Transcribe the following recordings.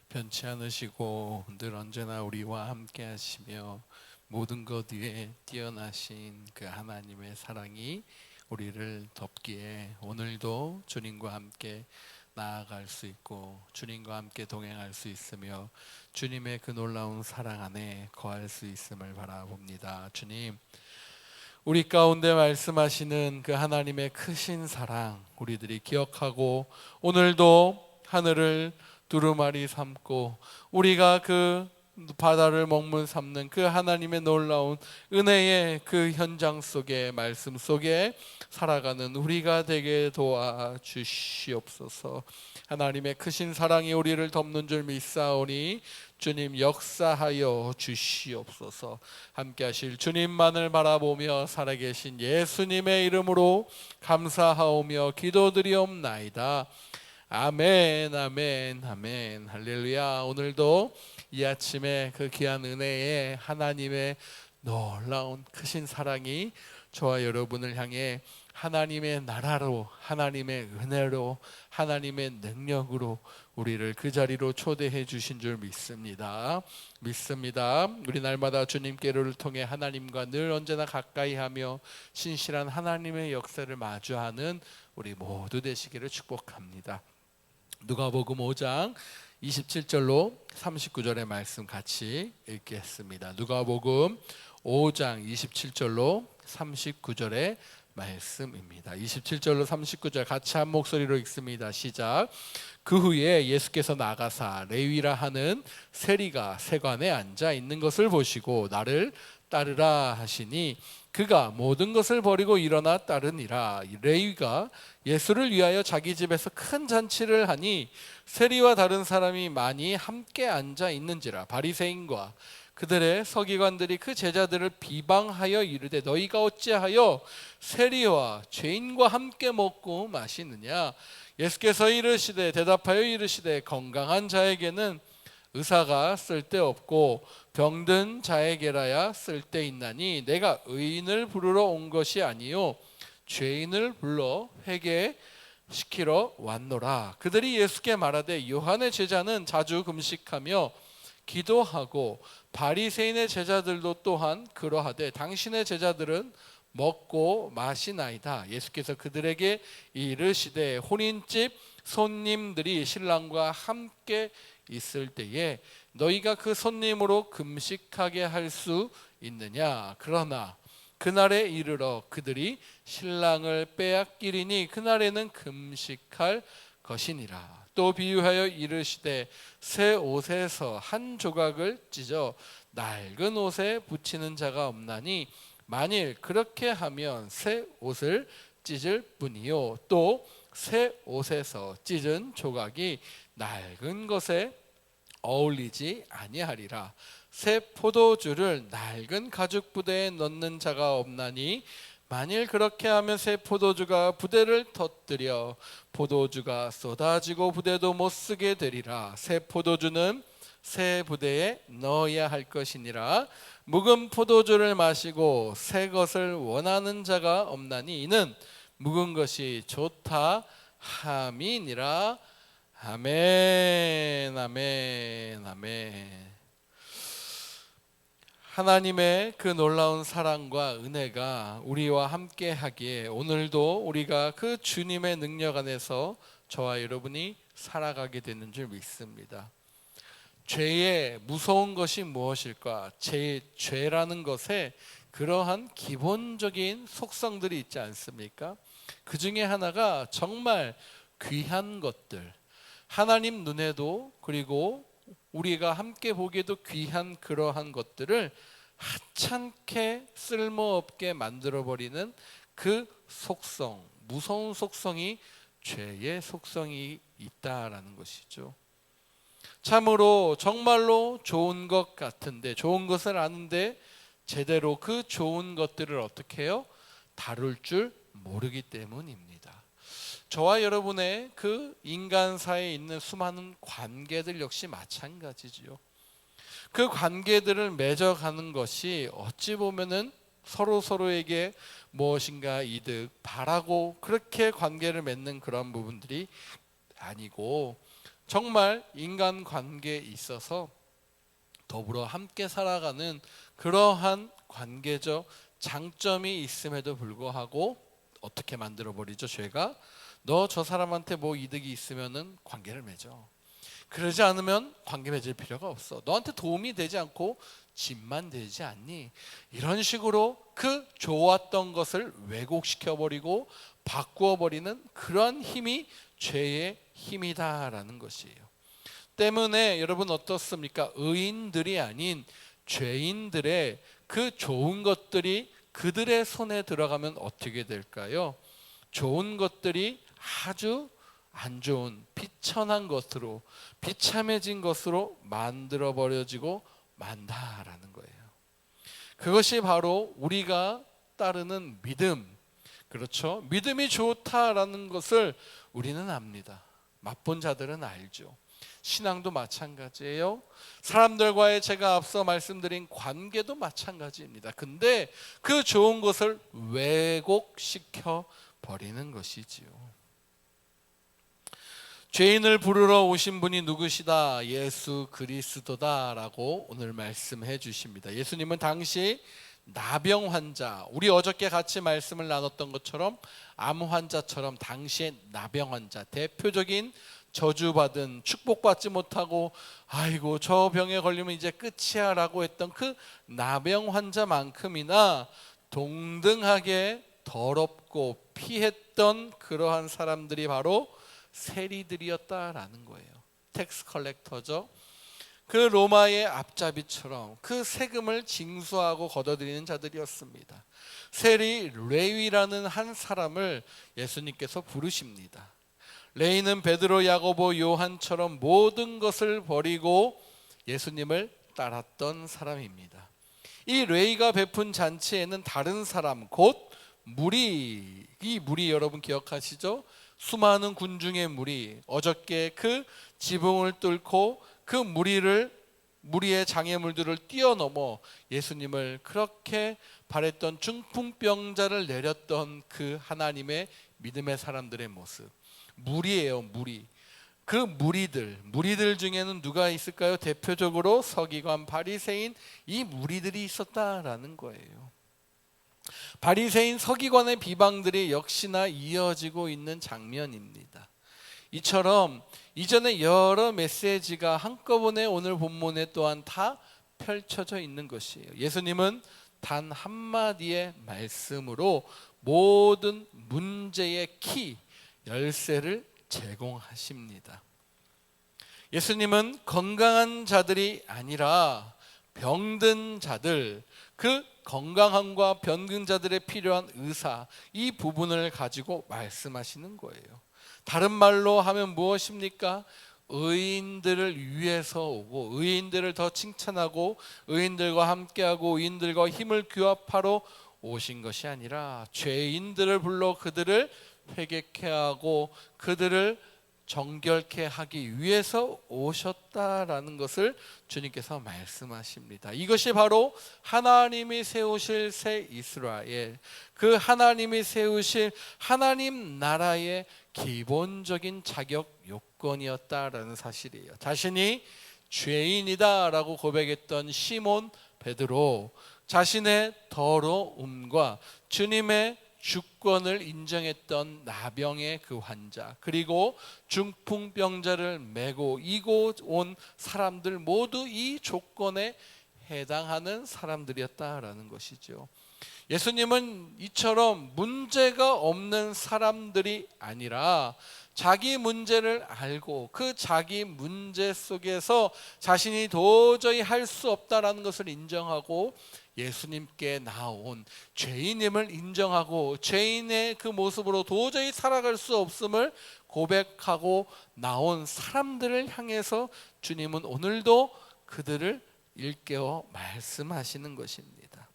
변치 않으시고 늘 언제나 우리와 함께 하시며 모든 것 위에 뛰어나신 그 하나님의 사랑이 우리를 덮기에 오늘도 주님과 함께 나아갈 수 있고 주님과 함께 동행할 수 있으며 주님의 그 놀라운 사랑 안에 거할 수 있음을 바라봅니다. 주님, 우리 가운데 말씀하시는 그 하나님의 크신 사랑 우리들이 기억하고 오늘도 하늘을 두루마리 삼고 우리가 그 바다를 먹물 삼는 그 하나님의 놀라운 은혜의 그 현장 속에 말씀 속에 살아가는 우리가 되게 도와주시옵소서. 하나님의 크신 사랑이 우리를 덮는 줄 믿사오니 주님 역사하여 주시옵소서. 함께 하실 주님만을 바라보며 살아계신 예수님의 이름으로 감사하오며 기도드리옵나이다. 아멘, 아멘, 아멘. 할렐루야. 오늘도 이 아침에 그 귀한 은혜에 하나님의 놀라운 크신 사랑이 저와 여러분을 향해 하나님의 나라로, 하나님의 은혜로, 하나님의 능력으로 우리를 그 자리로 초대해 주신 줄 믿습니다. 우리 날마다 주님께를 통해 하나님과 늘 언제나 가까이 하며 신실한 하나님의 역사를 마주하는 우리 모두 되시기를 축복합니다. 누가복음 5장 27절로 39절의 말씀 같이 읽겠습니다. 누가복음 5장 27절로 39절의 말씀입니다. 27절로 39절 같이 한 목소리로 읽습니다. 시작. 그 후에 예수께서 나가사 레위라 하는 세리가 세관에 앉아 있는 것을 보시고 나를 따르라 하시니 그가 모든 것을 버리고 일어나 따르니라. 레위가 예수를 위하여 자기 집에서 큰 잔치를 하니 세리와 다른 사람이 많이 함께 앉아 있는지라. 바리새인과 그들의 서기관들이 그 제자들을 비방하여 이르되 너희가 어찌하여 세리와 죄인과 함께 먹고 마시느냐. 예수께서 이르시되 대답하여 이르시되 건강한 자에게는 의사가 쓸데없고 병든 자에게라야 쓸데있나니 내가 의인을 부르러 온 것이 아니요 죄인을 불러 회개시키러 왔노라. 그들이 예수께 말하되 요한의 제자는 자주 금식하며 기도하고 바리새인의 제자들도 또한 그러하되 당신의 제자들은 먹고 마시나이다. 예수께서 그들에게 이르시되 혼인집 손님들이 신랑과 함께 있을 때에 너희가 그 손님으로 금식하게 할 수 있느냐. 그러나 그날에 이르러 그들이 신랑을 빼앗기리니 그날에는 금식할 것이니라. 또 비유하여 이르시되 새 옷에서 한 조각을 찢어 낡은 옷에 붙이는 자가 없나니 만일 그렇게 하면 새 옷을 찢을 뿐이요 또 새 옷에서 찢은 조각이 낡은 것에 어울리지 아니하리라. 새 포도주를 낡은 가죽 부대에 넣는 자가 없나니 만일 그렇게 하면 새 포도주가 부대를 터뜨려 포도주가 쏟아지고 부대도 못 쓰게 되리라. 새 포도주는 새 부대에 넣어야 할 것이니라. 묵은 포도주를 마시고 새 것을 원하는 자가 없나니 이는 묵은 것이 좋다 함이니라. 아멘, 아멘, 아멘. 하나님의 그 놀라운 사랑과 은혜가 우리와 함께 하기에 오늘도 우리가 그 주님의 능력 안에서 저와 여러분이 살아가게 되는 줄 믿습니다. 죄의 무서운 것이 무엇일까? 죄라는 것에 그러한 기본적인 속성들이 있지 않습니까? 그 중에 하나가 정말 귀한 것들, 하나님 눈에도 그리고 우리가 함께 보기에도 귀한 그러한 것들을 하찮게 쓸모없게 만들어버리는 그 속성, 무서운 속성이 죄의 속성이 있다라는 것이죠. 참으로 정말로 좋은 것 같은데, 좋은 것을 아는데 제대로 그 좋은 것들을 어떻게 해요? 다룰 줄 모르기 때문입니다. 저와 여러분의 그 인간사에 있는 수많은 관계들 역시 마찬가지지요. 그 관계들을 맺어가는 것이 어찌 보면은 서로에게 무엇인가 이득 바라고 그렇게 관계를 맺는 그런 부분들이 아니고 정말 인간관계에 있어서 더불어 함께 살아가는 그러한 관계적 장점이 있음에도 불구하고 어떻게 만들어버리죠? 죄가 너 저 사람한테 뭐 이득이 있으면은 관계를 맺어. 그러지 않으면 관계 맺을 필요가 없어. 너한테 도움이 되지 않고 짐만 되지 않니? 이런 식으로 그 좋았던 것을 왜곡시켜버리고 바꾸어버리는 그런 힘이 죄의 힘이다라는 것이에요. 때문에 여러분 어떻습니까? 의인들이 아닌 죄인들의 그 좋은 것들이 그들의 손에 들어가면 어떻게 될까요? 좋은 것들이 아주 안 좋은 비천한 것으로 비참해진 것으로 만들어 버려지고 만다라는 거예요. 그것이 바로 우리가 따르는 믿음, 그렇죠? 믿음이 좋다라는 것을 우리는 압니다. 맛본 자들은 알죠. 신앙도 마찬가지예요. 사람들과의 제가 앞서 말씀드린 관계도 마찬가지입니다. 근데 그 좋은 것을 왜곡시켜 버리는 것이지요. 죄인을 부르러 오신 분이 누구시다? 예수 그리스도다라고 오늘 말씀해 주십니다. 예수님은 당시 나병 환자, 우리 어저께 같이 말씀을 나눴던 것처럼 암 환자처럼 당시의 나병 환자, 대표적인 저주받은, 축복받지 못하고 아이고 저 병에 걸리면 이제 끝이야 라고 했던 그 나병 환자만큼이나 동등하게 더럽고 피했던 그러한 사람들이 바로 세리들이었다라는 거예요. 텍스 컬렉터죠. 그 로마의 앞잡이처럼 그 세금을 징수하고 걷어들이는 자들이었습니다. 세리 레위라는 한 사람을 예수님께서 부르십니다. 레위는 베드로, 야고보, 요한처럼 모든 것을 버리고 예수님을 따랐던 사람입니다. 이 레위가 베푼 잔치에는 다른 사람, 곧 무리, 이 무리 여러분 기억하시죠? 수많은 군중의 무리, 어저께 그 지붕을 뚫고 그 무리의 장애물들을 뛰어넘어 예수님을 그렇게 바랬던 중풍병자를 내렸던 그 하나님의 믿음의 사람들의 모습, 무리예요. 무리. 그 무리들 중에는 누가 있을까요? 대표적으로 서기관, 바리새인, 이 무리들이 있었다라는 거예요. 바리새인, 서기관의 비방들이 역시나 이어지고 있는 장면입니다. 이처럼 이전에 여러 메시지가 한꺼번에 오늘 본문에 또한 다 펼쳐져 있는 것이에요. 예수님은 단 한마디의 말씀으로 모든 문제의 키, 열쇠를 제공하십니다. 예수님은 건강한 자들이 아니라 병든 자들, 그 건강함과 병든 자들의 필요한 의사, 이 부분을 가지고 말씀하시는 거예요. 다른 말로 하면 무엇입니까? 의인들을 위해서 오고, 의인들을 더 칭찬하고, 의인들과 함께하고, 의인들과 힘을 규합하러 오신 것이 아니라 죄인들을 불러 그들을 회개케 하고 그들을 정결케 하기 위해서 오셨다라는 것을 주님께서 말씀하십니다. 이것이 바로 하나님이 세우실 새 이스라엘, 그 하나님이 세우실 하나님 나라의 기본적인 자격 요건이었다라는 사실이에요. 자신이 죄인이다라고 고백했던 시몬 베드로, 자신의 더러움과 주님의 주권을 인정했던 나병의 그 환자, 그리고 중풍병자를 메고 이곳 온 사람들 모두 이 조건에 해당하는 사람들이었다라는 것이죠. 예수님은 이처럼 문제가 없는 사람들이 아니라 자기 문제를 알고 그 자기 문제 속에서 자신이 도저히 할 수 없다라는 것을 인정하고 예수님께 나온 죄인임을 인정하고 죄인의 그 모습으로 도저히 살아갈 수 없음을 고백하고 나온 사람들을 향해서 주님은 오늘도 그들을 일깨워 말씀하시는 것입니다.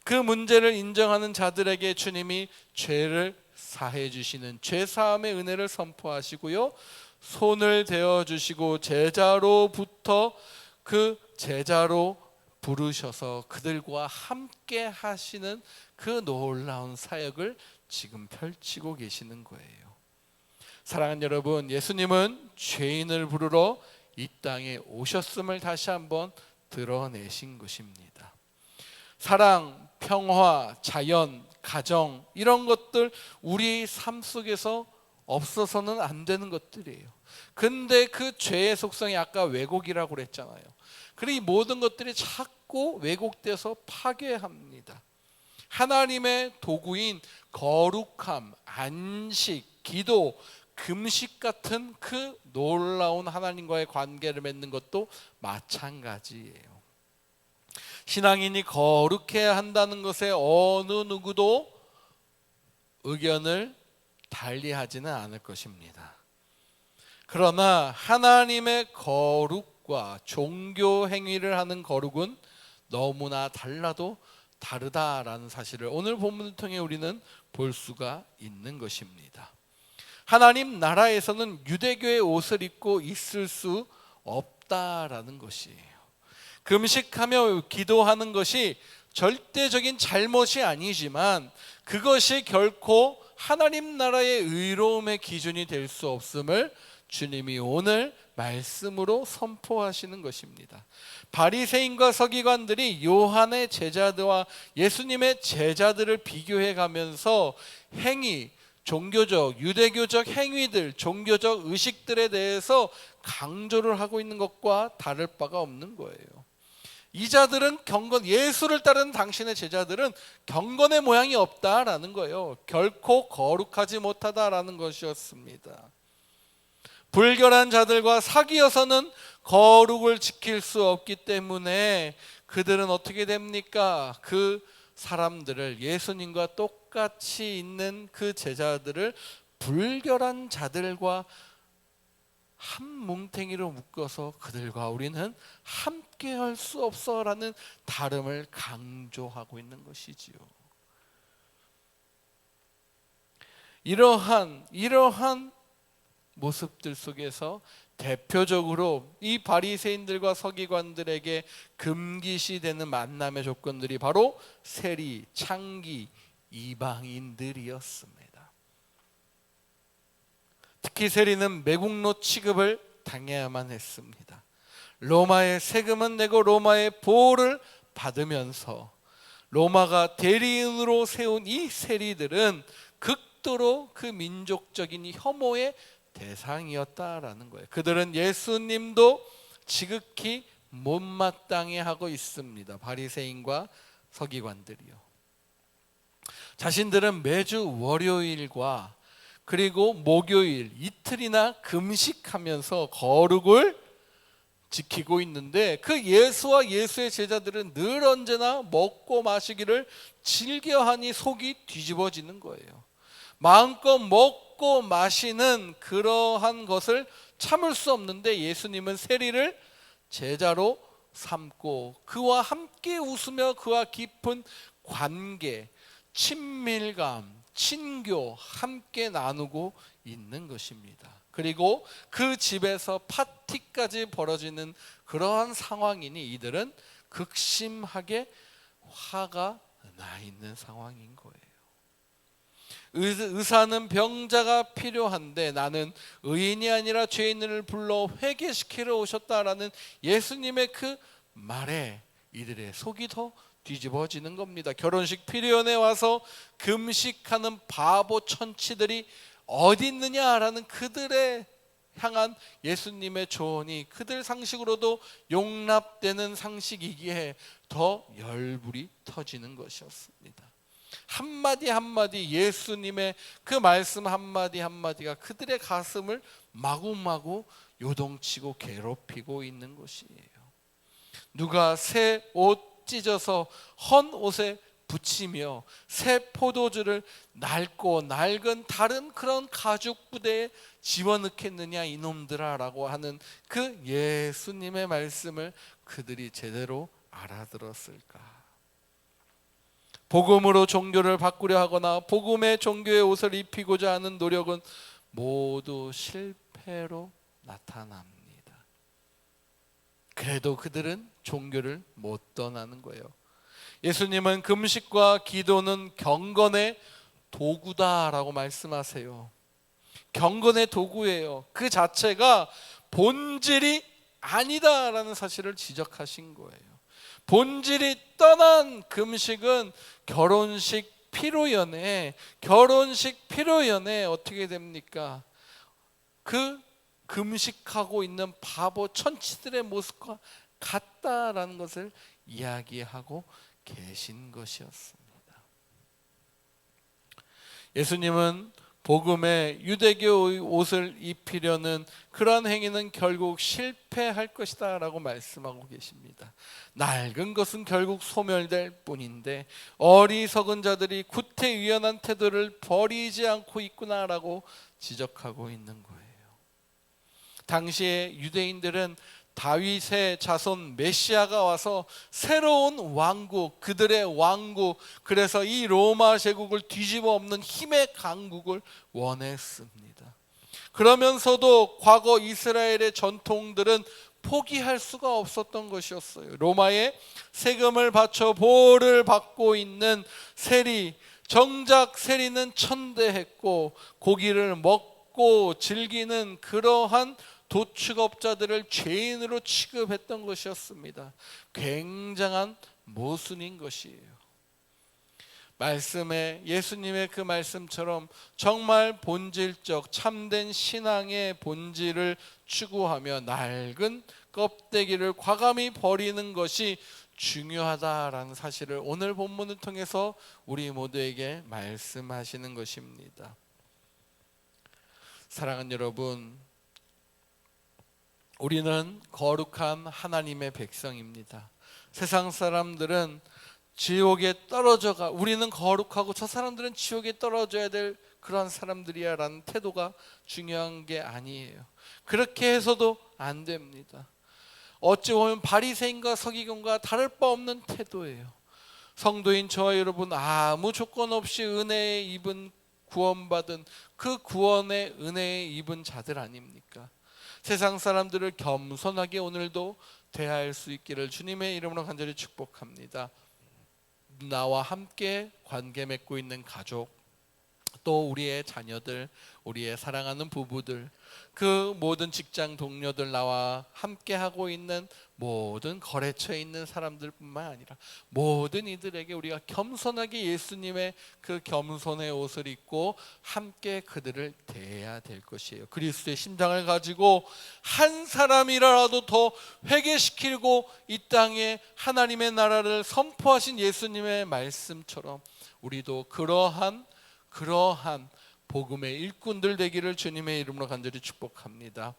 그 문제를 인정하는 자들에게 주님이 죄를 사해 주시는 죄사함의 은혜를 선포하시고요, 손을 대어 주시고 제자로부터 그 제자로 부르셔서 그들과 함께 하시는 그 놀라운 사역을 지금 펼치고 계시는 거예요. 사랑하는 여러분, 예수님은 죄인을 부르러 이 땅에 오셨음을 다시 한번 드러내신 것입니다. 사랑, 평화, 자연, 가정, 이런 것들 우리 삶 속에서 없어서는 안 되는 것들이에요. 근데 그 죄의 속성이 아까 왜곡이라고 그랬잖아요. 그리고 이 모든 것들이 자꾸 왜곡돼서 파괴합니다. 하나님의 도구인 거룩함, 안식, 기도, 금식 같은 그 놀라운 하나님과의 관계를 맺는 것도 마찬가지예요. 신앙인이 거룩해야 한다는 것에 어느 누구도 의견을 달리하지는 않을 것입니다. 그러나 하나님의 거룩과 종교 행위를 하는 거룩은 너무나 달라도 다르다라는 사실을 오늘 본문을 통해 우리는 볼 수가 있는 것입니다. 하나님 나라에서는 유대교의 옷을 입고 있을 수 없다라는 것이에요. 금식하며 기도하는 것이 절대적인 잘못이 아니지만 그것이 결코 하나님 나라의 의로움의 기준이 될 수 없음을 주님이 오늘 말씀으로 선포하시는 것입니다. 바리새인과 서기관들이 요한의 제자들과 예수님의 제자들을 비교해 가면서 행위, 종교적, 유대교적 행위들, 종교적 의식들에 대해서 강조를 하고 있는 것과 다를 바가 없는 거예요. 이 자들은 예수를 따르는 당신의 제자들은 경건의 모양이 없다라는 거예요. 결코 거룩하지 못하다라는 것이었습니다. 불결한 자들과 사귀어서는 거룩을 지킬 수 없기 때문에 그들은 어떻게 됩니까? 그 사람들을, 예수님과 똑같이 있는 그 제자들을 불결한 자들과 한 뭉탱이로 묶어서 그들과 우리는 함께 할 수 없어라는 다름을 강조하고 있는 것이지요. 이러한 모습들 속에서 대표적으로 이 바리새인들과 서기관들에게 금기시되는 만남의 조건들이 바로 세리, 창기, 이방인들이었습니다. 특히 세리는 매국노 취급을 당해야만 했습니다. 로마의 세금은 내고 로마의 보호를 받으면서 로마가 대리인으로 세운 이 세리들은 극도로 그 민족적인 혐오의 대상이었다라는 거예요. 그들은 예수님도 지극히 못마땅해 하고 있습니다. 바리새인과 서기관들이요. 자신들은 매주 월요일과 그리고 목요일 이틀이나 금식하면서 거룩을 지키고 있는데 그 예수와 예수의 제자들은 늘 언제나 먹고 마시기를 즐겨하니 속이 뒤집어지는 거예요. 마음껏 먹고 마시는 그러한 것을 참을 수 없는데 예수님은 세리를 제자로 삼고 그와 함께 웃으며 그와 깊은 관계, 친밀감, 친교 함께 나누고 있는 것입니다. 그리고 그 집에서 파티까지 벌어지는 그러한 상황이니 이들은 극심하게 화가 나 있는 상황인 거예요. 의사는 병자가 필요한데 나는 의인이 아니라 죄인을 불러 회개시키러 오셨다라는 예수님의 그 말에 이들의 속이 더 뒤집어지는 겁니다. 결혼식 피리연에 와서 금식하는 바보 천치들이 어디 있느냐라는 그들의 향한 예수님의 조언이 그들 상식으로도 용납되는 상식이기에 더 열불이 터지는 것이었습니다. 한마디 한마디 예수님의 그 말씀 한마디 한마디가 그들의 가슴을 마구마구 요동치고 괴롭히고 있는 것이에요. 누가 새 옷 찢어서 헌 옷에 붙이며 새 포도주를 낡고 낡은 다른 그런 가죽 부대에 집어넣겠느냐 이놈들아 라고 하는 그 예수님의 말씀을 그들이 제대로 알아들었을까? 복음으로 종교를 바꾸려 하거나 복음의 종교의 옷을 입히고자 하는 노력은 모두 실패로 나타납니다. 그래도 그들은 종교를 못 떠나는 거예요. 예수님은 금식과 기도는 경건의 도구다라고 말씀하세요. 경건의 도구예요. 그 자체가 본질이 아니다라는 사실을 지적하신 거예요. 본질이 떠난 금식은 결혼식 피로연에 어떻게 됩니까? 그 금식하고 있는 바보 천치들의 모습과 같다라는 것을 이야기하고 계신 것이었습니다. 예수님은 복음의 유대교 옷을 입히려는 그러한 행위는 결국 실패할 것이다 라고 말씀하고 계십니다. 낡은 것은 결국 소멸될 뿐인데 어리석은 자들이 구태의연한 태도를 버리지 않고 있구나 라고 지적하고 있는 거예요. 당시에 유대인들은 다윗의 자손 메시아가 와서 새로운 왕국, 그들의 왕국, 그래서 이 로마 제국을 뒤집어 엎는 힘의 강국을 원했습니다. 그러면서도 과거 이스라엘의 전통들은 포기할 수가 없었던 것이었어요. 로마에 세금을 바쳐 보호를 받고 있는 세리, 정작 세리는 천대했고 고기를 먹고 즐기는 그러한 도축업자들을 죄인으로 취급했던 것이었습니다. 굉장한 모순인 것이에요. 말씀에 예수님의 그 말씀처럼 정말 본질적 참된 신앙의 본질을 추구하며 낡은 껍데기를 과감히 버리는 것이 중요하다라는 사실을 오늘 본문을 통해서 우리 모두에게 말씀하시는 것입니다. 사랑하는 여러분, 우리는 거룩한 하나님의 백성입니다. 세상 사람들은 지옥에 떨어져가, 우리는 거룩하고 저 사람들은 지옥에 떨어져야 될 그런 사람들이야 라는 태도가 중요한 게 아니에요. 그렇게 해서도 안 됩니다. 어찌 보면 바리새인과 서기관과 다를 바 없는 태도예요. 성도인 저와 여러분, 아무 조건 없이 은혜에 입은 구원받은 그 구원의 은혜에 입은 자들 아닙니까? 세상 사람들을 겸손하게 오늘도 대할 수 있기를 주님의 이름으로 간절히 축복합니다. 나와 함께 관계 맺고 있는 가족, 또 우리의 자녀들, 우리의 사랑하는 부부들, 그 모든 직장 동료들, 나와 함께 하고 있는 모든 거래처에 있는 사람들뿐만 아니라 모든 이들에게 우리가 겸손하게 예수님의 그 겸손의 옷을 입고 함께 그들을 대해야 될 것이에요. 그리스도의 심장을 가지고 한 사람이라도 더 회개시키고 이 땅에 하나님의 나라를 선포하신 예수님의 말씀처럼 우리도 그러한 복음의 일꾼들 되기를 주님의 이름으로 간절히 축복합니다.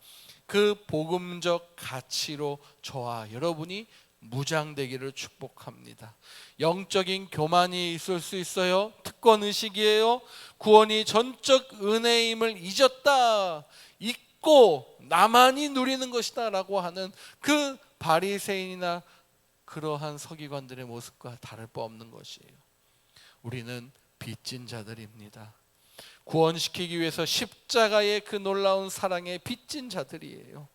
그 복음적 가치로 저와 여러분이 무장되기를 축복합니다. 영적인 교만이 있을 수 있어요. 특권의식이에요. 구원이 전적 은혜임을 잊었다, 잊고 나만이 누리는 것이다 라고 하는 그 바리새인이나 그러한 서기관들의 모습과 다를 바 없는 것이에요. 우리는 빚진 자들입니다. 구원시키기 위해서 십자가의 그 놀라운 사랑에 빚진 자들이에요.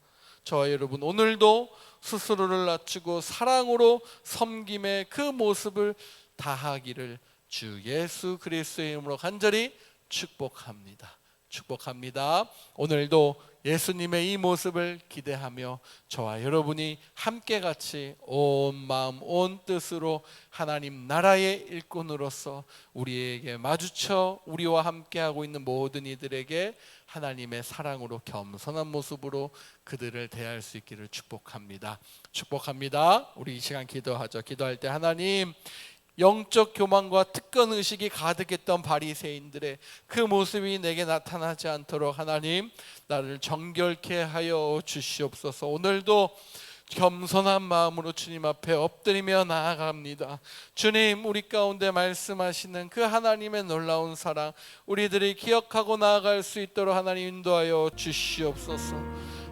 저와 여러분, 오늘도 스스로를 낮추고 사랑으로 섬김의 그 모습을 다하기를 주 예수 그리스도의 이름으로 간절히 축복합니다. 오늘도 예수님의 이 모습을 기대하며 저와 여러분이 함께 같이 온 마음 온 뜻으로 하나님 나라의 일꾼으로서 우리에게 마주쳐 우리와 함께하고 있는 모든 이들에게 하나님의 사랑으로 겸손한 모습으로 그들을 대할 수 있기를 축복합니다. 우리 이 시간 기도하죠. 기도할 때 하나님, 영적 교만과 특권 의식이 가득했던 바리새인들의 그 모습이 내게 나타나지 않도록 하나님 나를 정결케 하여 주시옵소서. 오늘도 겸손한 마음으로 주님 앞에 엎드리며 나아갑니다. 주님, 우리 가운데 말씀하시는 그 하나님의 놀라운 사랑 우리들이 기억하고 나아갈 수 있도록 하나님 인도하여 주시옵소서.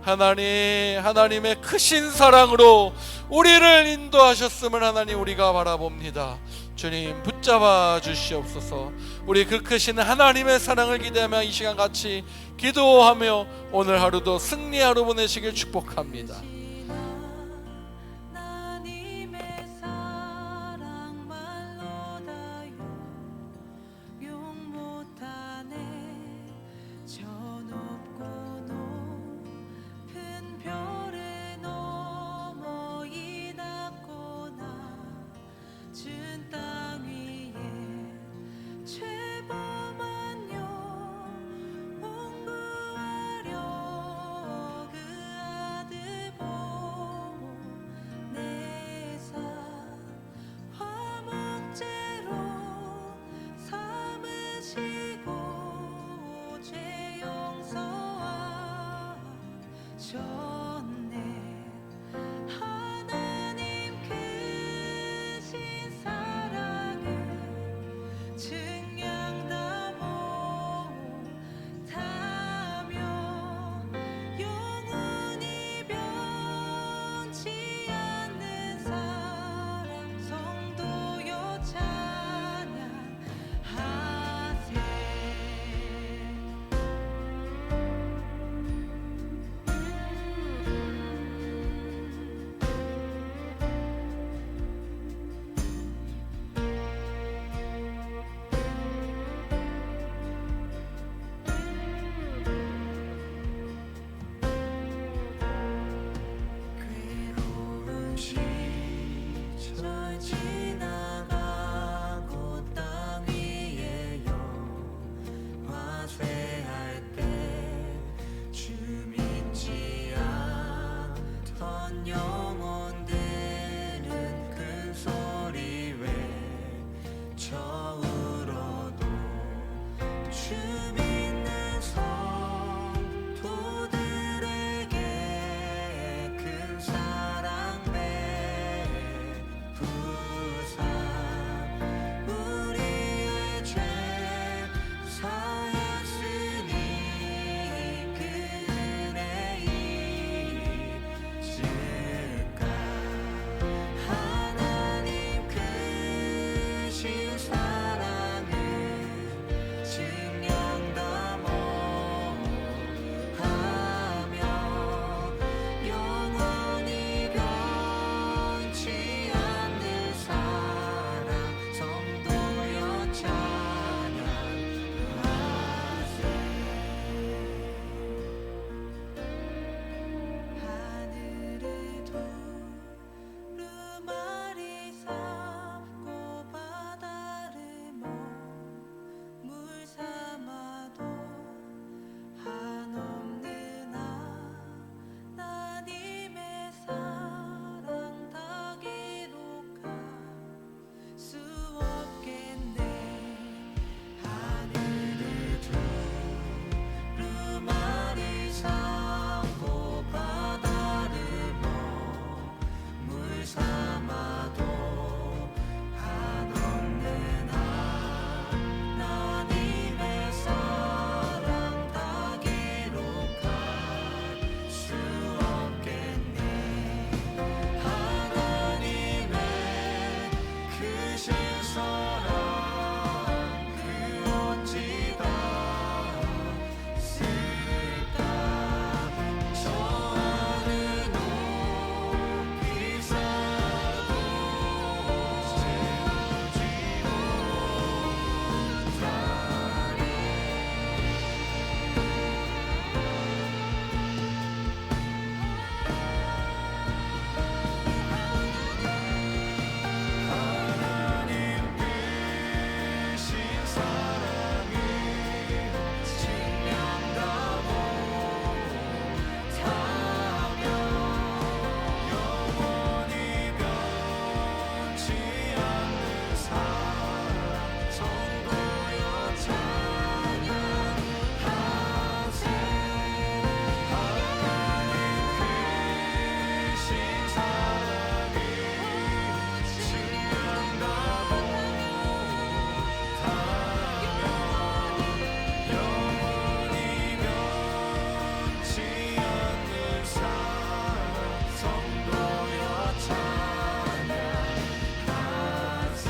하나님의 크신 사랑으로 우리를 인도하셨음을 하나님 우리가 바라봅니다. 주님, 붙잡아 주시옵소서. 우리 그 크신 하나님의 사랑을 기대하며 이 시간 같이 기도하며 오늘 하루도 승리 하루 보내시길 축복합니다. 시절 지나가고 땅 위에 영화 쇠할 때 주 믿지 않던 영혼들은 큰 소리 외쳐 울어도 주 믿는 성도들에게 큰 사랑 베푸사 우리의 죄 사했으니 그 은혜 잊을까 하나님 크신 사랑을 증명다 뭐하며 영원히 변치 않는 사랑 성도여 찬양하세 하늘을 두루마리 삼고 바다를 물 삼아도 한없는 하나님의 사랑 다 기록할 수 없겠네 하늘을 두루마리 삼고 바다를 물 삼아도 한없는 하나님의 사랑 다 기록할 수 없겠네 하나님의 크신 사랑 그 어찌 다 쓸까 저 하늘 높이 쌓아도 세우지 못하리 하나님 크신 사랑을 증명다 못하며 영원히 변치 않는 사랑 성도여 찬양하세 하나님 크신 사랑을 증명다 못하며 영원히 변치 않는 사랑 성도여 찬양하세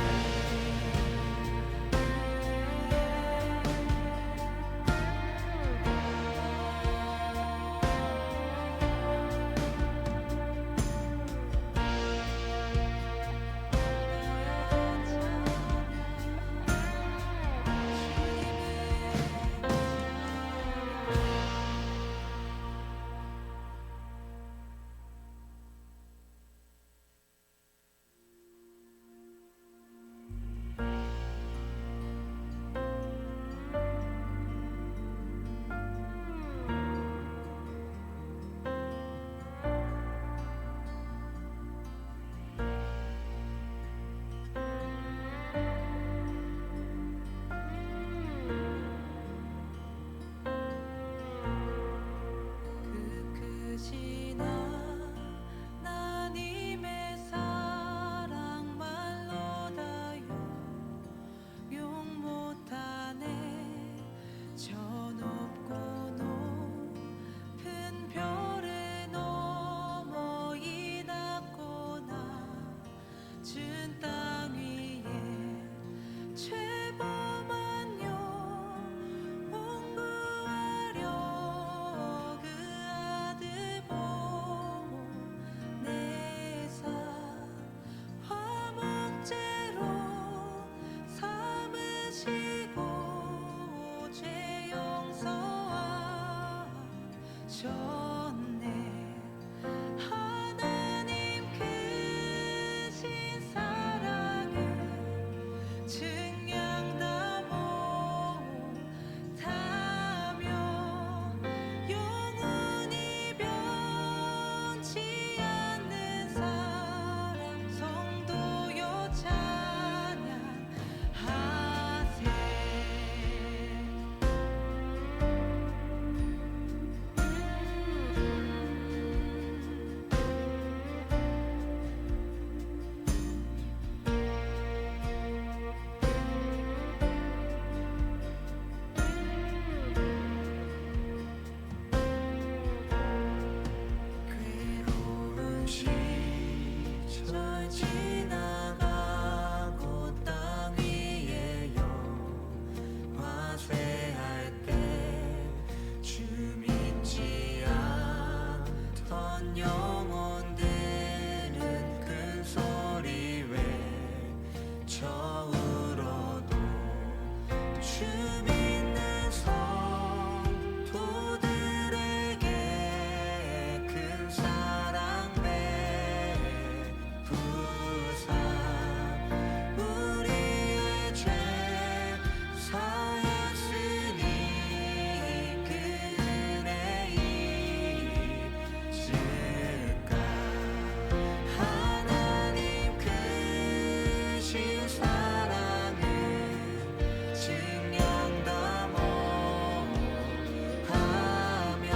그 크신 하나님의 사랑 말로 다 용용 못하네 저 높고 높은 별을 넘어 이 낮고 낮은 땅 위에 죄범한 영혼 구하려 그 아들 보내사 화목제로 삼으시고 죄 용서하셨네 하나님 그 절 지나가고 땅 위에 영화쇠할 때 주 믿지 않던 영혼들은 큰 소리 외쳐울어도 주 믿는 성도들에게 큰 사랑 베푸사 우리의 죄 사했으니 그 은혜 잊을까 하나님 크신 사랑을 증명담어 하며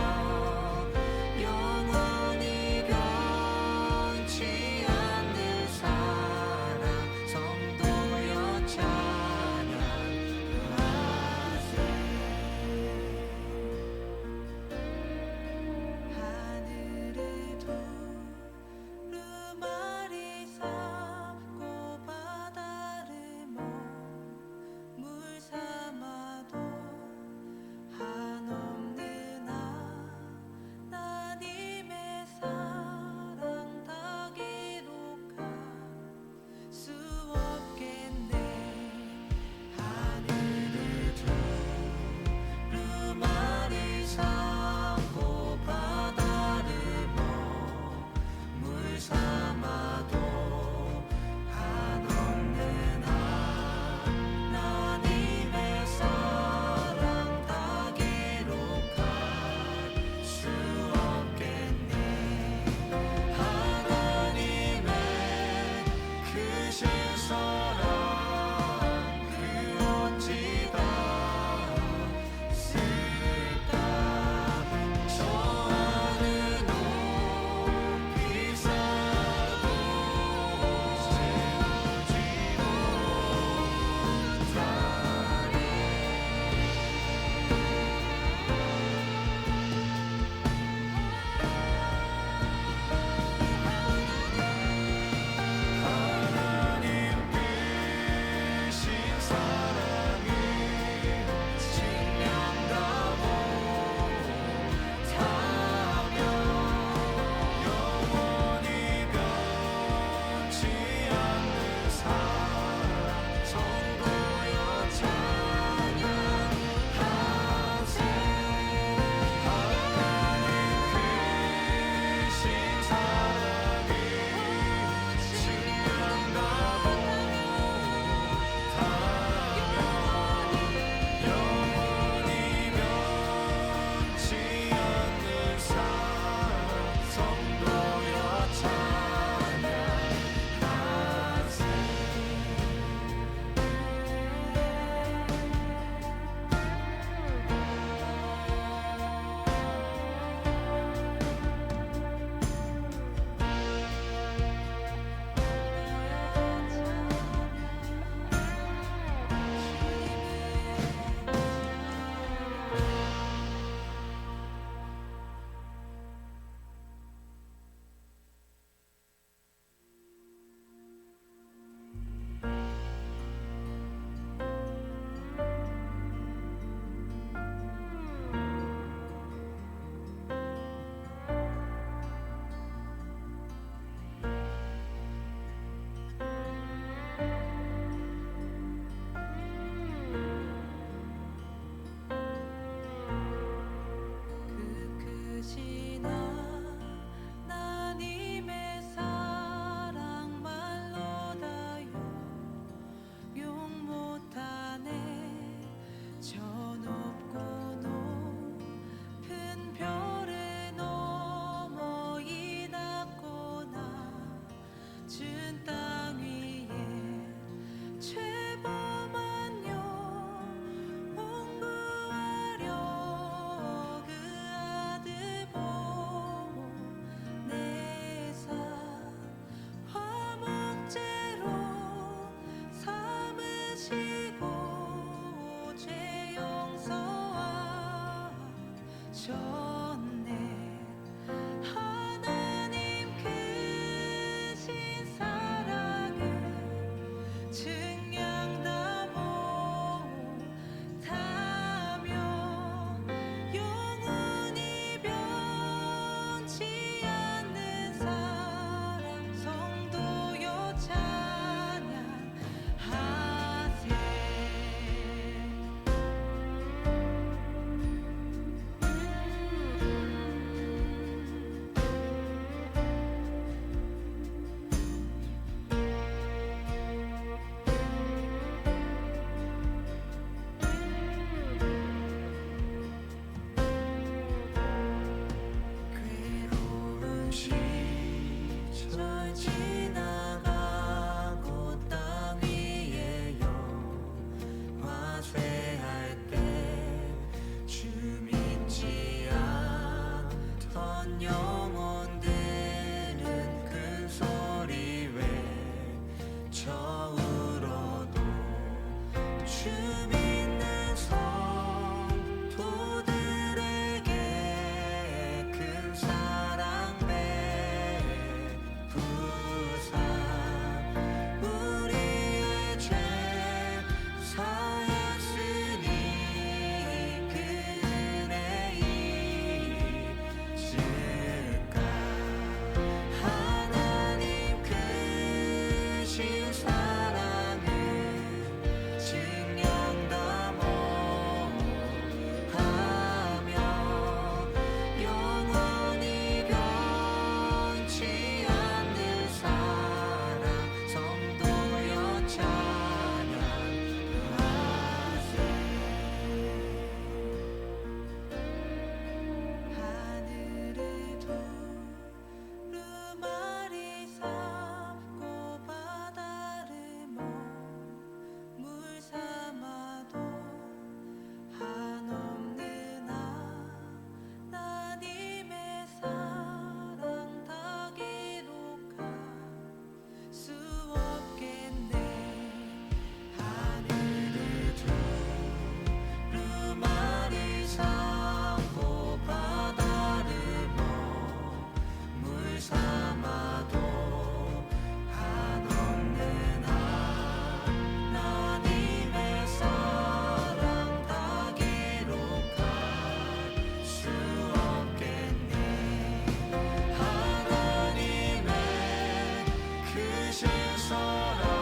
영원히 변치 않는 사랑 성도여 찬양하세 하늘을 두루마리 삼고 바다를 물 삼아도 한없는 하나님의 사랑 다 기록할 수 없겠네 하늘을 두루마리 삼고 바다를 물 삼아도 한없는 하나님의 사랑 다 기록할 수 없겠네 하나님의 크신 사랑 그 어찌 다 쓸까 저 하늘 높이 쌓아도 세우지 못하리 하나님 크신 사랑을 증명하고 타며 영원히 변치 않는 사랑 성도여 찬양하세 하나님 크신 사랑을 증명하고 타며 영원히 변치 않는 사랑 성도여 찬양하세 그 크신 하나님의 사랑 말로 다 용 못하네 저 높고 높은 별을 넘어 이 낮고 낮은 땅 위에 죄범한 영혼 구하려 그 아들 보내사 화목제로 삼으시고 죄 용서하셨네 하나님 크신 사랑 사랑